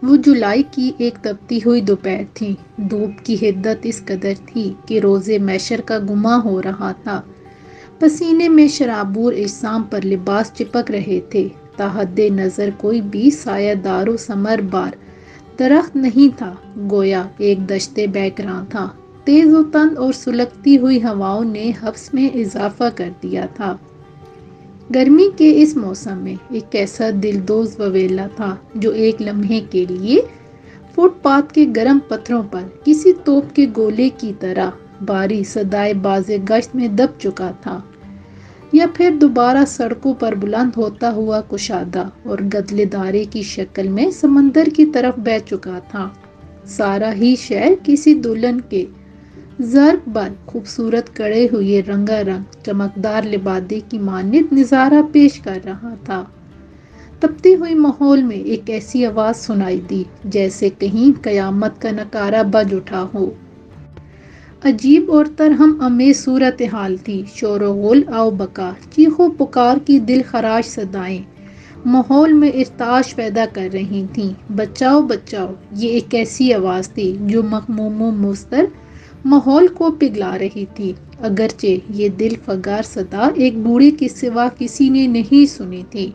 وہ جولائی کی ایک تپتی ہوئی دوپہر تھی۔ دھوپ کی حدت اس قدر تھی کہ روزے محشر کا گماں ہو رہا تھا۔ پسینے میں شرابور اجسام پر لباس چپک رہے تھے۔ تحت نظر کوئی بھی سایہ دار و ثمر بار درخت نہیں تھا، گویا ایک دشت بیکراں تھا۔ تیز و تند اور سلگتی ہوئی ہواؤں نے حبس میں اضافہ کر دیا تھا۔ گرمی کے اس موسم میں ایک ایسا دلدوز وویلا تھا جو ایک لمحے کے لیے فٹ پاتھ کے گرم پتھروں پر کسی توپ کے گولے کی طرح باری صدائے باز گشت میں دب چکا تھا، یا پھر دوبارہ سڑکوں پر بلند ہوتا ہوا کشادہ اور گدلے دھارے کی شکل میں سمندر کی طرف بہہ چکا تھا۔ سارا ہی شہر کسی دلہن کے ضرب بر خوبصورت کڑے ہوئے رنگا رنگ چمکدار لبادے کی مانند نظارہ پیش کر رہا تھا۔ تپتی ہوئی ماحول میں ایک ایسی آواز سنائی دی جیسے کہیں قیامت کا نکارہ بج اٹھا ہو۔ عجیب اور ترہم آمیز صورتحال تھی۔ شور و غل، آؤ بکا، چیخ و پکار کی دل خراش صدائیں ماحول میں ارتعاش پیدا کر رہی تھیں۔ بچاؤ بچاؤ، یہ ایک ایسی آواز تھی جو مغموم و مضطر ماحول کو پگھلا رہی تھی، اگرچہ یہ دل فگار صدا ایک بوڑھے کے سوا کسی نے نہیں سنی تھی،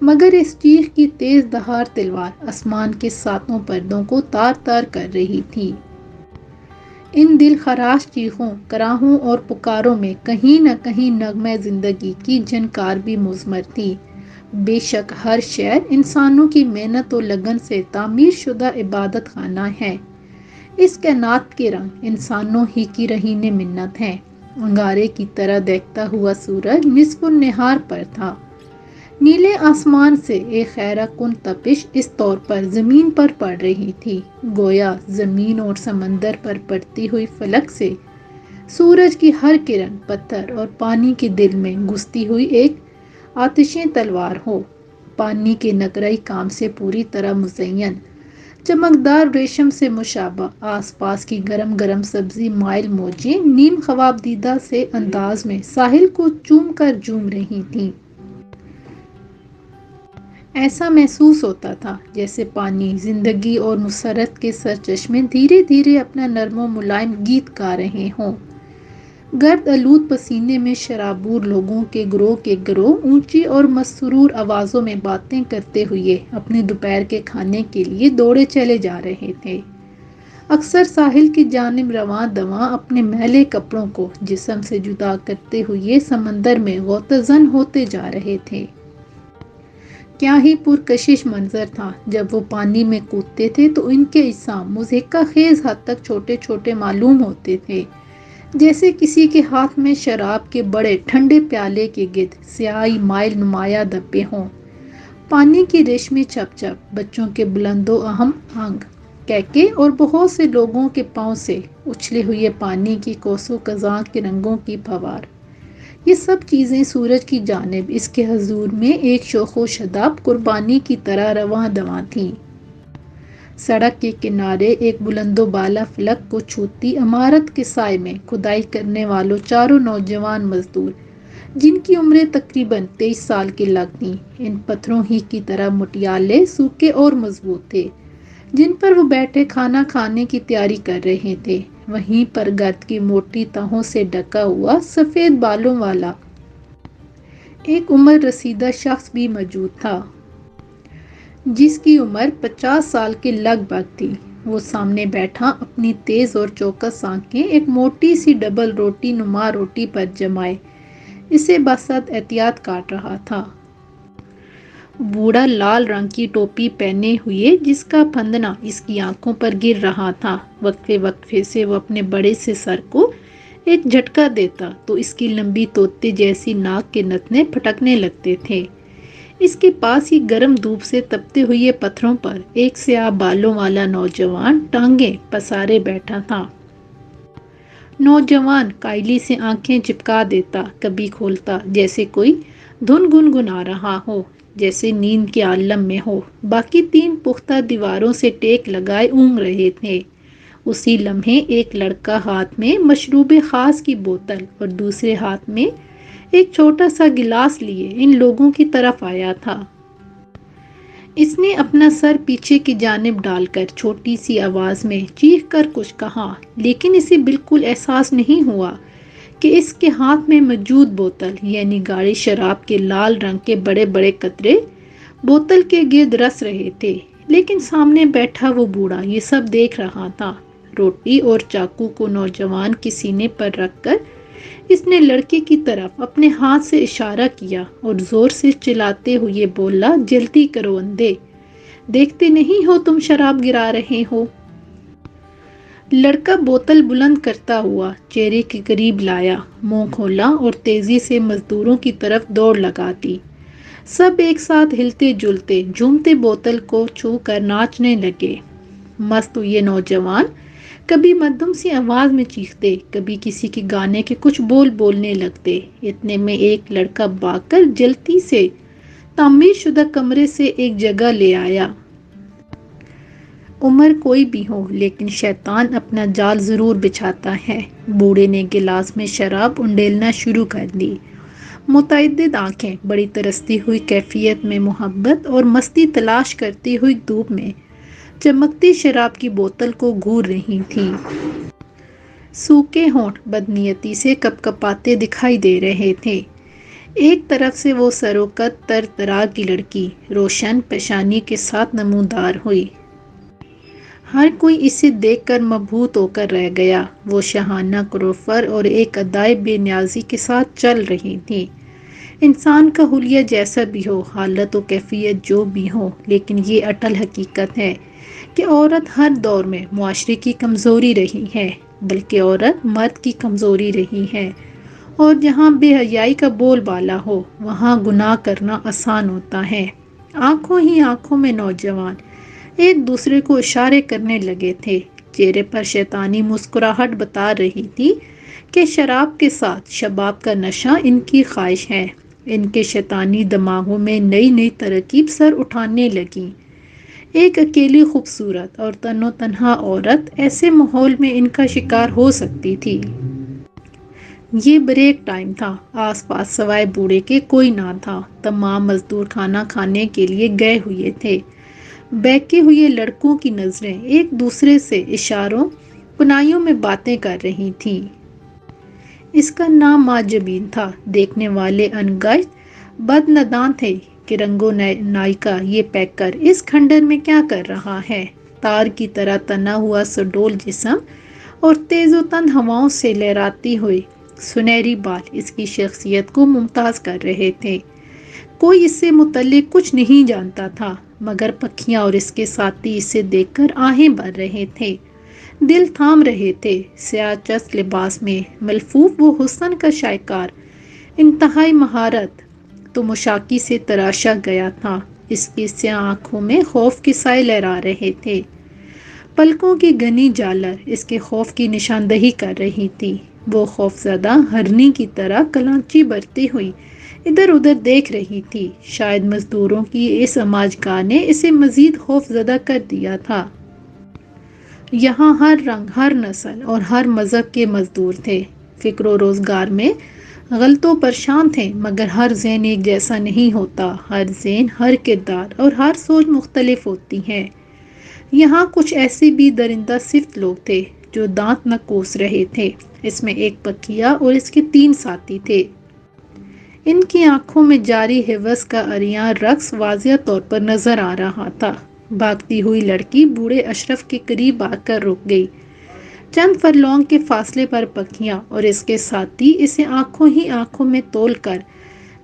مگر اس چیخ کی تیز دھار تلوار آسمان کے ساتوں پردوں کو تار تار کر رہی تھی۔ ان دل خراش چیخوں، کراہوں اور پکاروں میں کہیں نہ کہیں نغمہ زندگی کی جھنکار بھی مضمر تھی۔ بے شک ہر شہر انسانوں کی محنت و لگن سے تعمیر شدہ عبادت خانہ ہے۔ اس کائنات کے رنگ انسانوں ہی کی رہین منت ہیں۔ انگارے کی طرح دیکھتا ہوا سورج نصف النہار پر تھا۔ نیلے آسمان سے ایک خیرہ کن تپش اس طور پر زمین پر پڑ رہی تھی، گویا زمین اور سمندر پر پڑتی ہوئی فلک سے سورج کی ہر کرن پتھر اور پانی کے دل میں گھستی ہوئی ایک آتشیں تلوار ہو۔ پانی کے نقرئی کام سے پوری طرح مزین، چمکدار ریشم سے مشابہ آس پاس کی گرم گرم سبزی مائل موجیں نیم خواب دیدہ سے انداز میں ساحل کو چوم کر جھوم رہی تھیں۔ ایسا محسوس ہوتا تھا جیسے پانی، زندگی اور مسرت کے سرچشمے دھیرے دھیرے اپنا نرم و ملائم گیت گا رہے ہوں۔ گرد آلود پسینے میں شرابور لوگوں کے گروہ اونچی اور مسرور آوازوں میں باتیں کرتے ہوئے اپنے دوپہر کے کھانے کے لیے دوڑے چلے جا رہے تھے۔ اکثر ساحل کی جانب رواں دواں اپنے میلے کپڑوں کو جسم سے جدا کرتے ہوئے سمندر میں غوطہ زن ہوتے جا رہے تھے۔ کیا ہی پرکشش منظر تھا۔ جب وہ پانی میں کودتے تھے تو ان کے اجسام مضحکہ خیز حد تک چھوٹے چھوٹے معلوم ہوتے تھے، جیسے کسی کے ہاتھ میں شراب کے بڑے ٹھنڈے پیالے کے گرد سیاہی مائل نمایاں دبے ہوں۔ پانی کی ریشمی چپ چپ، بچوں کے بلند و اہم آنگ کیکے اور بہت سے لوگوں کے پاؤں سے اچھلے ہوئے پانی کی کوس و قزاں کے رنگوں کی پھوار، یہ سب چیزیں سورج کی جانب اس کے حضور میں ایک شوخ و شداب قربانی کی طرح رواں دواں تھیں۔ سڑک کے کنارے ایک بلند و بالا فلک کو چھوتی عمارت کے سائے میں کھدائی کرنے والوں چاروں نوجوان مزدور، جن کی عمریں تقریباً 23 سال کی لگتیں، ان پتھروں ہی کی طرح مٹیالے، سوکھے اور مضبوط تھے جن پر وہ بیٹھے کھانا کھانے کی تیاری کر رہے تھے۔ وہیں پر گرد کی موٹی تہوں سے ڈھکا ہوا سفید بالوں والا ایک عمر رسیدہ شخص بھی موجود تھا، جس کی عمر 50 سال کے لگ بھگ تھی۔ وہ سامنے بیٹھا اپنی تیز اور چوکس آنکھیں ایک موٹی سی ڈبل روٹی نما روٹی پر جمائے اسے بسط احتیاط کاٹ رہا تھا۔ بوڑھا لال رنگ کی ٹوپی پہنے ہوئے جس کا پھندنا اس کی آنکھوں پر گر رہا تھا، وقفے وقفے سے وہ اپنے بڑے سے سر کو ایک جھٹکا دیتا تو اس کی لمبی طوطے جیسی ناک کے نتنے پھٹکنے لگتے تھے۔ اس کے پاس ہی گرم دھوپ سے تپتے ہوئے پتھروں پر ایک سیاہ بالوں والا نوجوان ٹانگیں پسارے بیٹھا تھا۔ نوجوان کائلی سے آنکھیں چپکا دیتا، کبھی کھولتا، جیسے کوئی دھن گنگنا رہا ہو، جیسے نیند کے عالم میں ہو۔ باقی تین پختہ دیواروں سے ٹیک لگائے اونگ رہے تھے۔ اسی لمحے ایک لڑکا ہاتھ میں مشروب خاص کی بوتل اور دوسرے ہاتھ میں ایک چھوٹا سا گلاس لیے ان لوگوں کی طرف آیا تھا۔ اس نے اپنا سر پیچھے کی جانب ڈال کر چھوٹی سی آواز میں چیخ کر کچھ کہا، لیکن اسے بالکل احساس نہیں ہوا کہ اس کے ہاتھ میں موجود بوتل یعنی گاڑی شراب کے لال رنگ کے بڑے بڑے قطرے بوتل کے گرد رس رہے تھے۔ لیکن سامنے بیٹھا وہ بوڑھا یہ سب دیکھ رہا تھا۔ روٹی اور چاقو کو نوجوان کے سینے پر رکھ کر اس نے لڑکے کی طرف اپنے ہاتھ سے اشارہ کیا اور زور سے چلاتے ہوئے بولا، جلدی کرو اندھے، دیکھتے نہیں ہو تم شراب گرا رہے ہو؟ لڑکا بوتل بلند کرتا ہوا چہرے کے قریب لایا، منہ کھولا اور تیزی سے مزدوروں کی طرف دوڑ لگا دی۔ سب ایک ساتھ ہلتے جلتے جھومتے بوتل کو چھو کر ناچنے لگے۔ مست ہوئے نوجوان کبھی مدھم سی آواز میں چیختے، کبھی کسی کے گانے کے کچھ بول بولنے لگتے۔ اتنے میں ایک لڑکا بھاگ کر جلتی سے تعمیر شدہ کمرے سے ایک جگہ لے آیا۔ عمر کوئی بھی ہو لیکن شیطان اپنا جال ضرور بچھاتا ہے۔ بوڑھے نے گلاس میں شراب انڈیلنا شروع کر دی۔ متعدد آنکھیں بڑی ترستی ہوئی کیفیت میں محبت اور مستی تلاش کرتی ہوئی دھوپ میں چمکتی شراب کی بوتل کو گھور رہی تھیں۔ سوکھے ہونٹ بدنیتی سے کپ کپاتے دکھائی دے رہے تھے۔ ایک طرف سے وہ سروقت تر ترا کی لڑکی روشن پیشانی کے ساتھ نمودار ہوئی۔ ہر کوئی اسے دیکھ کر مبہوت ہو کر رہ گیا۔ وہ شاہانہ کروفر اور ایک ادائے بے نیازی کے ساتھ چل رہی تھی۔ انسان کا حلیہ جیسا بھی ہو، حالت و کیفیت جو بھی ہو، لیکن یہ اٹل حقیقت ہے کہ عورت ہر دور میں معاشرے کی کمزوری رہی ہے، بلکہ عورت مرد کی کمزوری رہی ہے، اور جہاں بے حیائی کا بول بالا ہو وہاں گناہ کرنا آسان ہوتا ہے۔ آنکھوں ہی آنکھوں میں نوجوان ایک دوسرے کو اشارے کرنے لگے تھے۔ چہرے پر شیطانی مسکراہٹ بتا رہی تھی کہ شراب کے ساتھ شباب کا نشہ ان کی خواہش ہے۔ ان کے شیطانی دماغوں میں نئی نئی ترکیب سر اٹھانے لگیں۔ ایک اکیلی خوبصورت اور تن و تنہا عورت ایسے ماحول میں ان کا شکار ہو سکتی تھی۔ یہ بریک ٹائم تھا۔ آس پاس سوائے بوڑھے کے کوئی نہ تھا۔ تمام مزدور کھانا کھانے کے لیے گئے ہوئے تھے۔ بہکے ہوئے لڑکوں کی نظریں ایک دوسرے سے اشاروں کنائیوں میں باتیں کر رہی تھیں۔ اس کا نام معجبین تھا۔ دیکھنے والے انگشت بد ندان تھے کہ رنگو نائکا یہ پیکر اس کھنڈر میں کیا کر رہا ہے۔ تار کی طرح تنا ہوا سڈول جسم اور تیز و تند ہواؤں سے لہراتی ہوئی سنہری بال اس کی شخصیت کو ممتاز کر رہے تھے۔ کوئی اس سے متعلق کچھ نہیں جانتا تھا، مگر پکھیاں اور اس کے ساتھی اسے دیکھ کر آہیں بھر رہے تھے، دل تھام رہے تھے۔ سیاہ چست لباس میں ملفوف وہ حسن کا شاہکار انتہائی مہارت تو مشاکی سے تراشا گیا تھا۔ اس کی سیاہ آنکھوں میں خوف کے سائے لہرا رہے تھے۔ پلکوں کی گھنی جالر اس کے خوف کی نشاندہی کر رہی تھی۔ وہ خوفزدہ ہرنی کی طرح کلانچی بھرتی ہوئی ادھر ادھر دیکھ رہی تھی۔ شاید مزدوروں کی اس اماجگاہ نے اسے مزید خوف زدہ کر دیا تھا۔ یہاں ہر رنگ، ہر نسل اور ہر مذہب کے مزدور تھے۔ فکر و روزگار میں غلطوں پریشان تھے، مگر ہر ذہن ایک جیسا نہیں ہوتا۔ ہر ذہن، ہر کردار اور ہر سوچ مختلف ہوتی ہے۔ یہاں کچھ ایسے بھی درندہ صفت لوگ تھے جو دانت نہ کوس رہے تھے۔ اس میں ایک پکھیا اور اس کے 3 ساتھی تھے۔ ان کی آنکھوں میں جاری حوث کا عریاں رقص واضح طور پر نظر آ رہا تھا۔ بھاگتی ہوئی لڑکی بوڑھے اشرف کے قریب آ کر رک گئی۔ چند فرلانگ کے فاصلے پر پکھیا اور اس کے ساتھی اسے آنکھوں ہی آنکھوں میں تول کر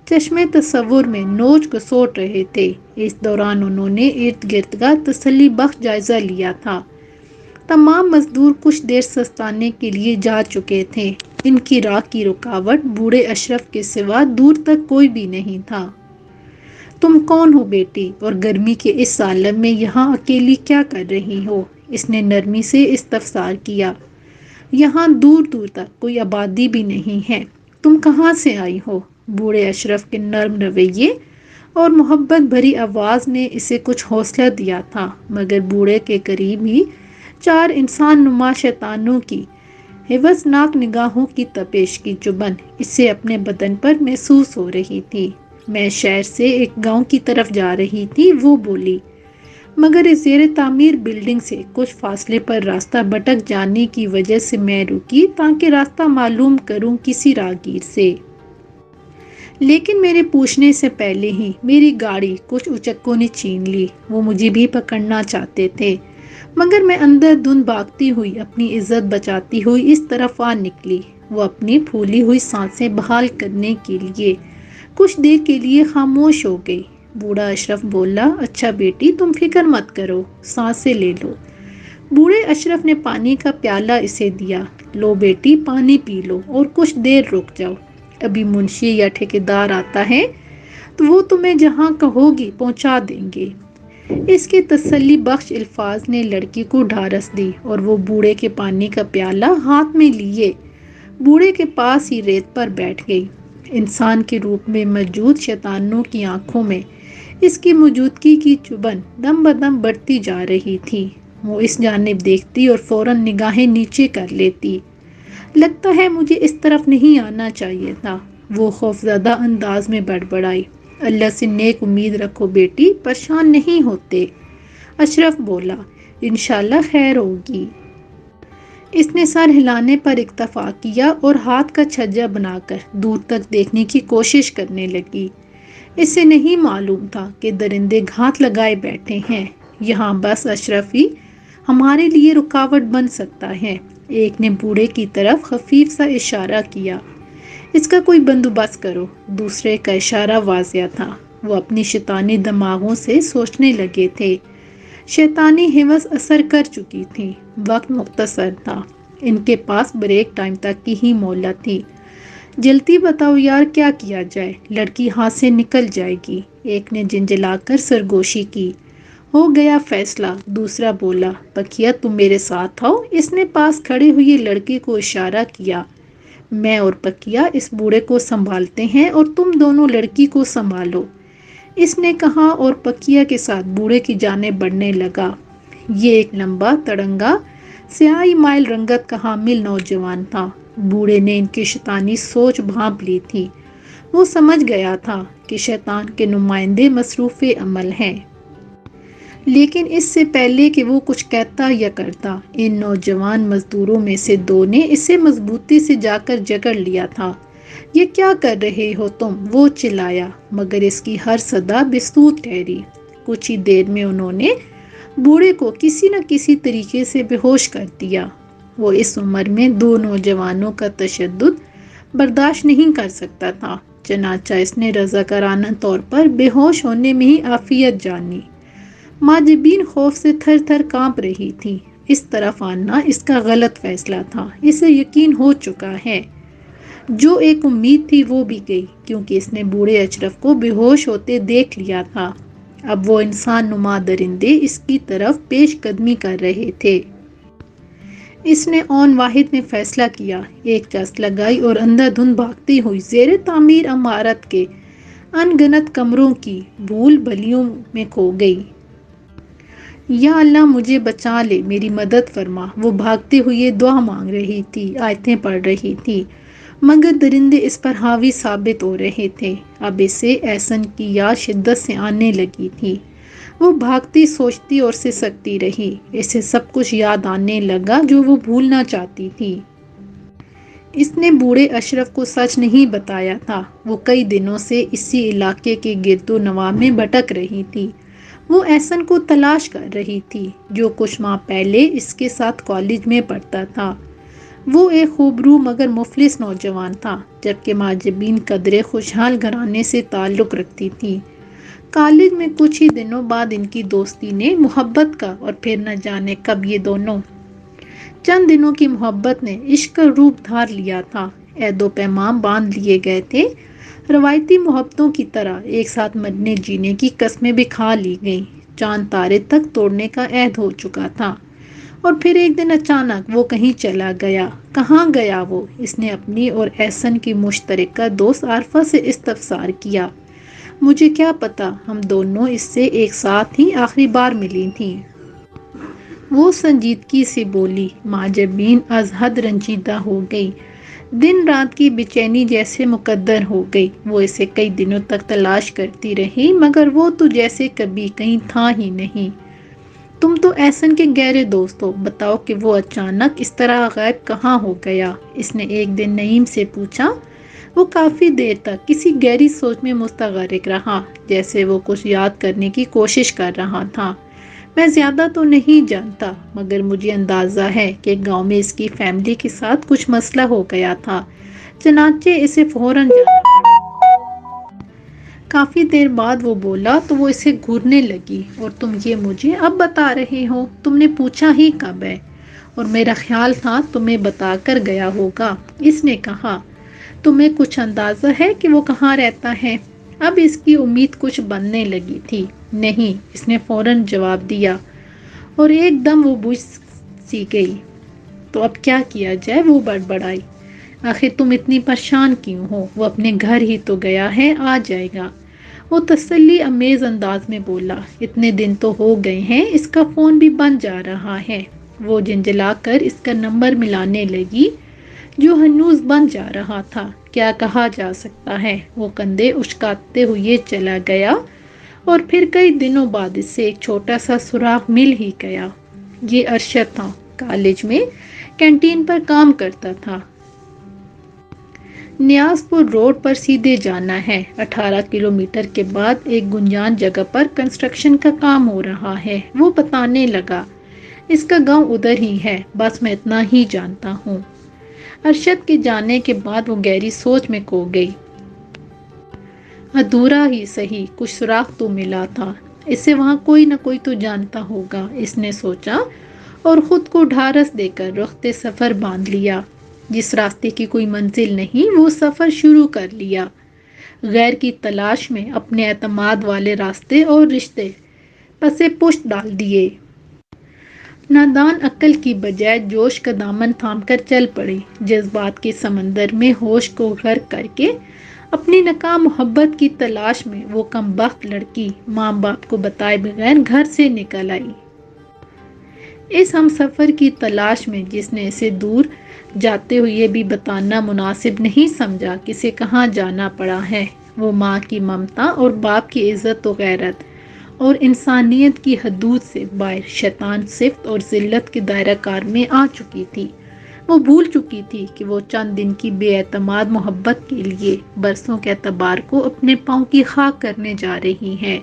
چشمے تصور میں نوچ گسوٹ رہے تھے۔ اس دوران انہوں نے ارد گرد کا تسلی بخش جائزہ لیا تھا۔ تمام مزدور کچھ دیر سستانے کے لیے جا چکے تھے۔ ان کی راہ کی رکاوٹ بوڑھے اشرف کے سوا دور تک کوئی بھی نہیں تھا۔ تم کون ہو بیٹی، اور گرمی کے اس عالم میں یہاں اکیلی کیا کر رہی ہو؟ اس نے نرمی سے استفسار کیا۔ یہاں دور دور تک کوئی آبادی بھی نہیں ہے۔ تم کہاں سے آئی ہو؟ بوڑھے اشرف کے نرم رویے اور محبت بھری آواز نے اسے کچھ حوصلہ دیا تھا، مگر بوڑھے کے قریب ہی 4 انسان نما شیطانوں کی ہیوسناک نگاہوں کی تپش کی چبھن اسے اپنے بدن پر محسوس ہو رہی تھی۔ میں شہر سے ایک گاؤں کی طرف جا رہی تھی، وہ بولی، مگر اس زیر تعمیر بلڈنگ سے کچھ فاصلے پر راستہ بھٹک جانے کی وجہ سے میں رکی تاکہ راستہ معلوم کروں کسی راہگیر سے۔ لیکن میرے پوچھنے سے پہلے ہی میری گاڑی کچھ اچکوں نے چھین لی۔ وہ مجھے بھی پکڑنا چاہتے تھے، مگر میں اندر دھند بھاگتی ہوئی اپنی عزت بچاتی ہوئی اس طرف آ نکلی۔ وہ اپنی پھولی ہوئی سانسیں بحال کرنے کے لیے کچھ دیر کے لیے خاموش ہو گئی۔ بوڑھا اشرف بولا، اچھا بیٹی، تم فکر مت کرو، سانسیں لے لو۔ بوڑھے اشرف نے پانی کا پیالہ اسے دیا۔ لو بیٹی، پانی پی لو اور کچھ دیر رک جاؤ، ابھی منشی یا ٹھیکیدار آتا ہے تو وہ تمہیں جہاں کہو گی پہنچا دیں گے۔ اس کے تسلی بخش الفاظ نے لڑکی کو ڈھارس دی اور وہ بوڑھے کے پانی کا پیالہ ہاتھ میں لیے بوڑھے کے پاس ہی ریت پر بیٹھ گئی۔ انسان کے روپ میں موجود شیطانوں کی آنکھوں میں اس کی موجودگی کی چبھن دم بدم بڑھتی جا رہی تھی۔ وہ اس جانب دیکھتی اور فوراً نگاہیں نیچے کر لیتی۔ لگتا ہے مجھے اس طرف نہیں آنا چاہیے تھا، وہ خوفزدہ انداز میں بڑبڑائی۔ اللہ سے نیک امید رکھو بیٹی، پریشان نہیں ہوتے۔ اشرف بولا، انشاءاللہ خیر ہوگی۔ اس نے سر ہلانے پر اکتفا کیا اور ہاتھ کا چھجا بنا کر دور تک دیکھنے کی کوشش کرنے لگی۔ اسے نہیں معلوم تھا کہ درندے گھات لگائے بیٹھے ہیں، یہاں بس اشرف ہی ہمارے لیے رکاوٹ بن سکتا ہے۔ ایک نے بوڑھے کی طرف خفیف سا اشارہ کیا، اس کا کوئی بندوبست کرو۔ دوسرے کا اشارہ واضح تھا، وہ اپنی شیطانی دماغوں سے سوچنے لگے تھے۔ شیطانی ہوس اثر کر چکی تھی، وقت مختصر تھا، ان کے پاس بریک ٹائم تک کی ہی مہلت تھی۔ جلدی بتاؤ یار، کیا کیا جائے، لڑکی ہاتھ سے نکل جائے گی۔ ایک نے جنجلا کر سرگوشی کی۔ ہو گیا فیصلہ، دوسرا بولا، پکیا تم میرے ساتھ آؤ۔ اس نے پاس کھڑے ہوئے لڑکے کو اشارہ کیا۔ میں اور پکیا اس بوڑھے کو سنبھالتے ہیں اور تم دونوں لڑکی کو سنبھالو، اس نے کہا اور پکیا کے ساتھ بوڑھے کی جانب بڑھنے لگا۔ یہ ایک لمبا تڑنگا سیاہی مائل رنگت کا حامل نوجوان تھا۔ بوڑھے نے ان کی شیطانی سوچ بھانپ لی تھی۔ وہ سمجھ گیا تھا کہ شیطان کے نمائندے مصروف عمل ہیں، لیکن اس سے پہلے کہ وہ کچھ کہتا یا کرتا، ان نوجوان مزدوروں میں سے دو نے اسے مضبوطی سے جا کر جکڑ لیا تھا۔ یہ کیا کر رہے ہو تم، وہ چلایا، مگر اس کی ہر صدا بےسود ٹھہری۔ کچھ ہی دیر میں انہوں نے بوڑھے کو کسی نہ کسی طریقے سے بے ہوش کر دیا۔ وہ اس عمر میں دو نوجوانوں کا تشدد برداشت نہیں کر سکتا تھا، چنانچہ اس نے رضاکارانہ طور پر بے ہوش ہونے میں ہی عافیت جانی۔ ماجبین خوف سے تھر تھر کانپ رہی تھی۔ اس طرف آنا اس کا غلط فیصلہ تھا، اسے یقین ہو چکا ہے۔ جو ایک امید تھی وہ بھی گئی، کیونکہ اس نے بوڑھے اشرف کو بے ہوش ہوتے دیکھ لیا تھا۔ اب وہ انسان نما درندے اس کی طرف پیش قدمی کر رہے تھے۔ اس نے آن واحد میں فیصلہ کیا، ایک چست لگائی اور اندھا دھند بھاگتی ہوئی زیر تعمیر عمارت کے ان گنت کمروں کی بھول بھلیوں میں کھو گئی۔ یا اللہ مجھے بچا لے، میری مدد فرما۔ وہ بھاگتے ہوئے دعا مانگ رہی تھی، آیتیں پڑھ رہی تھی، مگر درندے اس پر حاوی ثابت ہو رہے تھے۔ اب اسے احسن کی یاد شدت سے آنے لگی تھی۔ وہ بھاگتی، سوچتی اور سسکتی رہی۔ اسے سب کچھ یاد آنے لگا جو وہ بھولنا چاہتی تھی۔ اس نے بوڑھے اشرف کو سچ نہیں بتایا تھا، وہ کئی دنوں سے اسی علاقے کے گرد و نواح میں بھٹک رہی تھی۔ وہ احسن کو تلاش کر رہی تھی، جو کچھ ماہ پہلے اس کے ساتھ کالج میں پڑھتا تھا۔ وہ ایک خوبرو مگر مفلس نوجوان تھا، جبکہ ماجبین قدرے خوشحال گھرانے سے تعلق رکھتی تھی۔ کالج میں کچھ ہی دنوں بعد ان کی دوستی نے محبت کا اور پھر نہ جانے کب یہ دونوں چند دنوں کی محبت نے عشق کا روپ دھار لیا تھا۔ عہد و پیمان باندھ لیے گئے تھے، روایتی محبتوں کی طرح ایک ساتھ مرنے جینے کی قسمیں بھی کھا لی گئیں۔ چاند تارے تک توڑنے کا عہد ہو چکا تھا، اور پھر ایک دن اچانک وہ کہیں چلا گیا۔ کہاں گیا وہ؟ اس نے اپنی اور احسن کی مشترکہ دوست عارفہ سے استفسار کیا۔ مجھے کیا پتا، ہم دونوں اس سے ایک ساتھ ہی آخری بار ملی تھیں۔ وہ سنجیدگی سے بولی۔ ماجبین از حد رنجیدہ ہو گئی۔ دن رات کی بے چینی جیسے مقدر ہو گئی. وہ اسے کئی دنوں تک تلاش کرتی رہی مگر وہ تو جیسے کبھی کہیں تھا ہی نہیں. تم تو احسن کے گہرے دوست ہو، بتاؤ کہ وہ اچانک اس طرح غائب کہاں ہو گیا؟ اس نے ایک دن نعیم سے پوچھا. وہ کافی دیر تک کسی گہری سوچ میں مستغرق رہا، جیسے وہ کچھ یاد کرنے کی کوشش کر رہا تھا. میں زیادہ تو نہیں جانتا مگر مجھے اندازہ ہے کہ گاؤں میں اس کی فیملی کے ساتھ کچھ مسئلہ ہو گیا تھا، چنانچہ اسے فوراً جانا پڑا. کافی دیر بعد وہ بولا تو وہ اسے گھورنے لگی. اور تم یہ مجھے اب بتا رہے ہو؟ تم نے پوچھا ہی کب ہے؟ اور میرا خیال تھا تمہیں بتا کر گیا ہوگا. اس نے کہا. تمہیں کچھ اندازہ ہے کہ وہ کہاں رہتا ہے؟ اب اس کی امید کچھ بننے لگی تھی. نہیں، اس نے فوراً جواب دیا اور ایک دم وہ بجھ سی گئی. تو اب کیا کیا جائے؟ وہ بڑبڑائی. آخر تم اتنی پریشان کیوں ہو؟ وہ اپنے گھر ہی تو گیا ہے، آ جائے گا. وہ تسلی امیز انداز میں بولا. اتنے دن تو ہو گئے ہیں، اس کا فون بھی بند جا رہا ہے. وہ جھنجھلا کر اس کا نمبر ملانے لگی جو ہنوز بند جا رہا تھا. کیا کہا جا سکتا ہے؟ وہ کندھے اچکاتے ہوئے چلا گیا اور پھر کئی دنوں بعد اس سے ایک چھوٹا سا سراغ مل ہی گیا. یہ ارشد تھا، کالج میں کینٹین پر کام کرتا تھا. نیاز پور روڈ پر سیدھے جانا ہے. 18 کلومیٹر کے بعد ایک گنجان جگہ پر کنسٹرکشن کا کام ہو رہا ہے. وہ بتانے لگا. اس کا گاؤں ادھر ہی ہے، بس میں اتنا ہی جانتا ہوں. ارشد کے جانے کے بعد وہ گہری سوچ میں کھو گئی. ادھورا ہی سہی، کچھ سراغ تو ملا تھا. اسے وہاں کوئی نہ کوئی تو جانتا ہوگا، اس نے سوچا اور خود کو ڈھارس دے کر رخت سفر باندھ لیا. جس راستے کی کوئی منزل نہیں، وہ سفر شروع کر لیا. غیر کی تلاش میں اپنے اعتماد والے راستے اور رشتے پسے پشت ڈال دیے. نادان عقل کی بجائے جوش کا دامن تھام کر چل پڑی. جذبات کے سمندر میں ہوش کو غرق کر کے اپنی ناکام محبت کی تلاش میں وہ کم بخت لڑکی ماں باپ کو بتائے بغیر گھر سے نکل آئی. اس ہم سفر کی تلاش میں جس نے اسے دور جاتے ہوئے بھی بتانا مناسب نہیں سمجھا کہ اسے کہاں جانا پڑا ہے. وہ ماں کی ممتا اور باپ کی عزت و غیرت اور انسانیت کی حدود سے باہر شیطان صفت اور ذلت کے دائرہ کار میں آ چکی تھی. وہ بھول چکی تھی کہ وہ چند دن کی بے اعتماد محبت کے لیے برسوں کے اعتبار کو اپنے پاؤں کی خاک کرنے جا رہی ہے.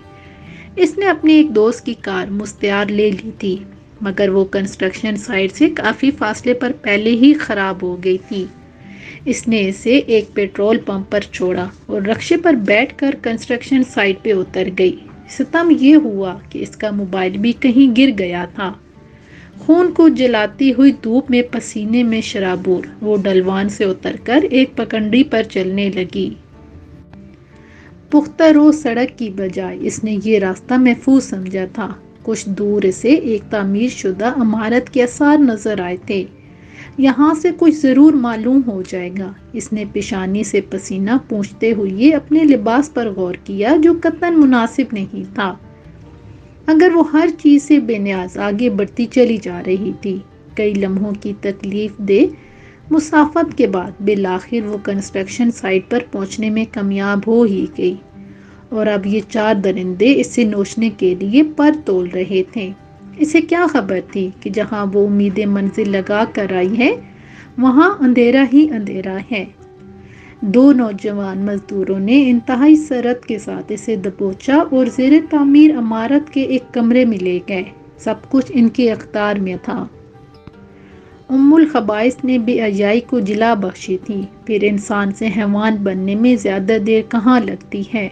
اس نے اپنے ایک دوست کی کار مستعار لے لی تھی مگر وہ کنسٹرکشن سائٹ سے کافی فاصلے پر پہلے ہی خراب ہو گئی تھی. اس نے اسے ایک پیٹرول پمپ پر چھوڑا اور رکشے پر بیٹھ کر کنسٹرکشن سائٹ پہ اتر گئی. ستم یہ ہوا کہ اس کا موبائل بھی کہیں گر گیا تھا. خون کو جلاتی ہوئی دھوپ میں پسینے میں شرابور وہ ڈلوان سے اتر کر ایک پکنڈی پر چلنے لگی. پختہ رو سڑک کی بجائے اس نے یہ راستہ محفوظ سمجھا تھا. کچھ دور اسے ایک تعمیر شدہ عمارت کے آثار نظر آئے تھے. یہاں سے کچھ ضرور معلوم ہو جائے گا. اس نے پیشانی سے پسینہ پونچھتے ہوئے اپنے لباس پر غور کیا جو قطعاً مناسب نہیں تھا. اگر وہ ہر چیز سے بے نیاز آگے بڑھتی چلی جا رہی تھی. کئی لمحوں کی تکلیف دہ مسافت کے بعد بالآخر وہ کنسٹرکشن سائٹ پر پہنچنے میں کامیاب ہو ہی گئی. اور اب یہ چار درندے اسے نوچنے کے لیے پر تول رہے تھے. اسے کیا خبر تھی کہ جہاں وہ امیدیں منزل لگا کر آئی ہے وہاں اندھیرا ہی اندھیرا ہے. دو نوجوان مزدوروں نے انتہائی سرعت کے ساتھ اسے دبوچا اور زیر تعمیر عمارت کے ایک کمرے میں لے گئے. سب کچھ ان کے اختیار میں تھا. الخبائث نے بے حیائی کو جلا بخشی تھی. پھر انسان سے حیوان بننے میں زیادہ دیر کہاں لگتی ہے.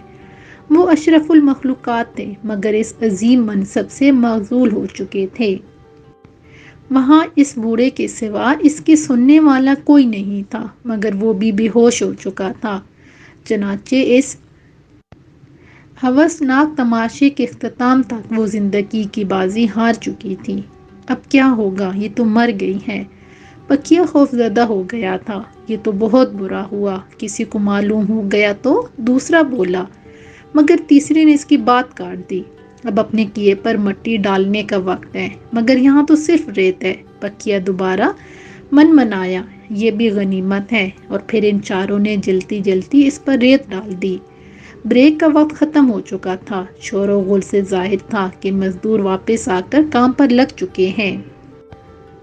وہ اشرف المخلوقات تھے مگر اس عظیم منصب سے معزول ہو چکے تھے. وہاں اس بوڑھے کے سوا اس کے سننے والا کوئی نہیں تھا مگر وہ بھی بے ہوش ہو چکا تھا. چنانچہ اس ہوسناک تماشے کے اختتام تک وہ زندگی کی بازی ہار چکی تھی. اب کیا ہوگا؟ یہ تو مر گئی ہے. بکیا خوفزدہ ہو گیا تھا. یہ تو بہت برا ہوا. کسی کو معلوم ہو گیا تو؟ دوسرا بولا مگر تیسرے نے اس کی بات کاٹ دی. اب اپنے کیے پر مٹی ڈالنے کا وقت ہے. مگر یہاں تو صرف ریت ہے. بکیا دوبارہ من منایا یہ بھی غنیمت ہے، اور پھر ان چاروں نے جلتی جلتی اس پر ریت ڈال دی۔ بریک کا وقت ختم ہو چکا تھا، شور و غل سے ظاہر تھا کہ مزدور واپس آ کر کام پر لگ چکے ہیں۔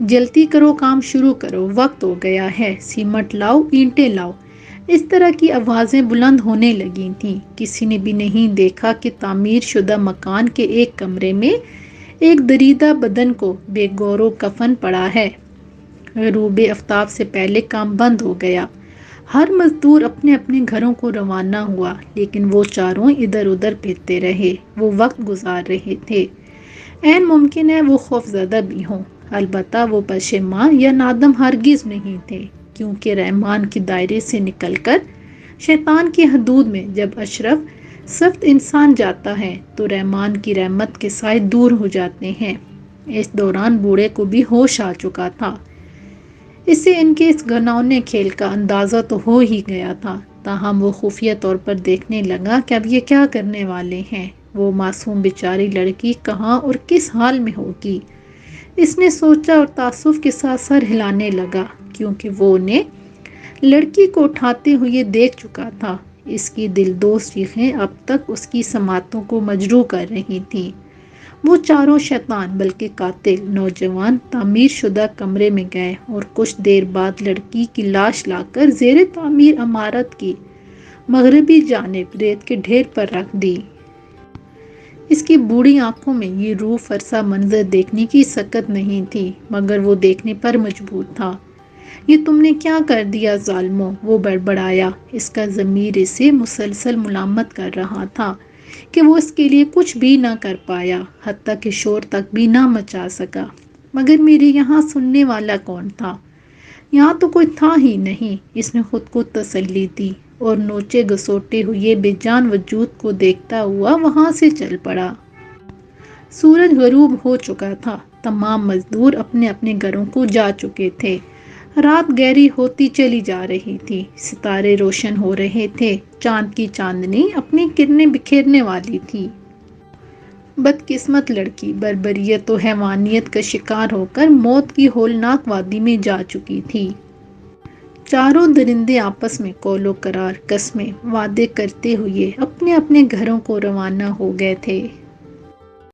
جلدی کرو، کام شروع کرو، وقت ہو گیا ہے، سیمنٹ لاؤ، اینٹیں لاؤ۔ اس طرح کی آوازیں بلند ہونے لگی تھیں۔ کسی نے بھی نہیں دیکھا کہ تعمیر شدہ مکان کے ایک کمرے میں ایک دریدہ بدن کو بے گور و کفن پڑا ہے۔ غروب آفتاب سے پہلے کام بند ہو گیا۔ ہر مزدور اپنے اپنے گھروں کو روانہ ہوا، لیکن وہ چاروں ادھر ادھر پھرتے رہے۔ وہ وقت گزار رہے تھے۔ عین ممکن ہے وہ خوف زدہ بھی ہوں، البتہ وہ پشیمان یا نادم ہرگز نہیں تھے، کیونکہ رحمان کے دائرے سے نکل کر شیطان کی حدود میں جب اشرف سخت انسان جاتا ہے تو رحمان کی رحمت کے سائے دور ہو جاتے ہیں۔ اس دوران بوڑھے کو بھی ہوش آ چکا تھا۔ اسے ان کے اس گھناؤنے کھیل کا اندازہ تو ہو ہی گیا تھا، تاہم وہ خفیہ طور پر دیکھنے لگا کہ اب یہ کیا کرنے والے ہیں۔ وہ معصوم بیچاری لڑکی کہاں اور کس حال میں ہوگی؟ اس نے سوچا اور تعصب کے ساتھ سر ہلانے لگا، کیونکہ وہ انہیں لڑکی کو اٹھاتے ہوئے دیکھ چکا تھا۔ اس کی دلدوز چیخیں اب تک اس کی سماعتوں کو مجروح کر رہی تھیں۔ وہ چاروں شیطان بلکہ قاتل نوجوان تعمیر شدہ کمرے میں گئے اور کچھ دیر بعد لڑکی کی لاش لا کر زیر تعمیر عمارت کی مغربی جانب ریت کے ڈھیر پر رکھ دی۔ اس کی بوڑھی آنکھوں میں یہ روح فرسا منظر دیکھنے کی سکت نہیں تھی، مگر وہ دیکھنے پر مجبور تھا۔ یہ تم نے کیا کر دیا ظالموں، وہ بڑبڑایا۔ اس کا ضمیر اسے مسلسل ملامت کر رہا تھا کہ وہ اس کے لیے کچھ بھی نہ کر پایا، حتیٰ کہ شور تک بھی نہ مچا سکا۔ مگر میرے یہاں سننے والا کون تھا؟ یہاں تو کوئی تھا ہی نہیں، اس نے خود کو تسلی دی، اور نوچے گھسوٹے ہوئے بے جان وجود کو دیکھتا ہوا وہاں سے چل پڑا۔ سورج غروب ہو چکا تھا، تمام مزدور اپنے اپنے گھروں کو جا چکے تھے۔ رات گہری ہوتی چلی جا رہی تھی، ستارے روشن ہو رہے تھے، چاند کی چاندنی اپنی کرنیں بکھیرنے والی تھی۔ بدقسمت لڑکی بربریت و حیوانیت کا شکار ہو کر موت کی ہولناک وادی میں جا چکی تھی۔ چاروں درندے آپس میں قول و قرار، قسمیں، وعدے کرتے ہوئے اپنے اپنے گھروں کو روانہ ہو گئے تھے۔